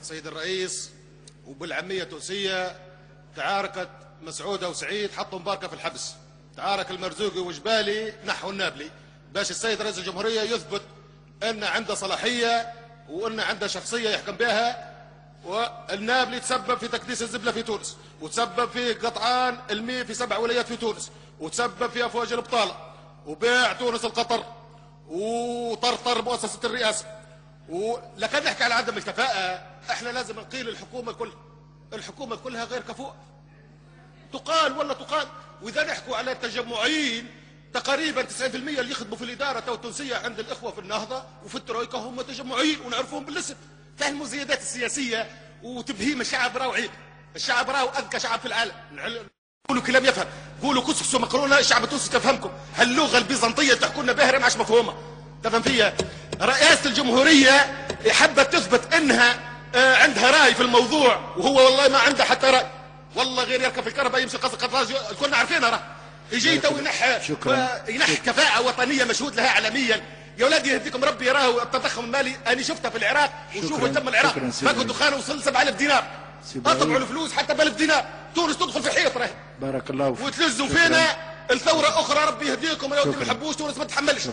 سيد الرئيس، وبالعامية التونسية تعاركت مسعودة وسعيد، حطوا مباركة في الحبس. تعارك المرزوقي وجبالي نحو النابلي باش السيد رئيس الجمهورية يثبت أن عنده صلاحية وأن عنده شخصية يحكم بها. والنابلي تسبب في تكديس الزبلة في تونس، وتسبب في قطعان المياه في 7 ولايات في تونس، وتسبب في أفواج البطالة، وبيع تونس القطر، وطرطر مؤسسة الرئاسة. ولكن نحكي على عدم الكفاءة، احنا لازم نقيل الحكومة كلها غير كفؤة. تقال ولا تقال. واذا نحكوا على التجمعيين، تقريبا 90% اللي يخدموا في الإدارة التونسية عند الإخوة في النهضة وفي الترويكا هم تجمعيين ونعرفهم بالاسم. فهموا الزيادات السياسية وتبهيم الشعب راهو عيب. الشعب راهو أذكى شعب في العالم. قولوا كلام يفهم، قولوا كسكسوا مقرونة، الشعب التونسي تفهمكم. هاللغة البيزنطية تحكوا لنا بها ما عادش مفهومة. تفهم فيها؟ رئاسة الجمهورية حبت تثبت انها عندها رأي في الموضوع، وهو والله ما عنده حتى رأي. والله غير يركب في الكهرباء يمشي قصر قطراج كلنا عارفينها. راه يجي تو ينحي كفاءة وطنية مشهود لها عالميا. يا ولادي يهديكم ربي، راهو التضخم المالي انا شفتها في العراق وشوفوا تم العراق. باكو الدخان وصل 7000 دينار. اطبعوا الفلوس حتى ب 1000 دينار. تونس تدخل في حيط راهي. بارك الله فيك. وتلزوا فينا الثورة أخرى. ربي يهديكم يا ودي ما نحبوش تونس ما تتحملش.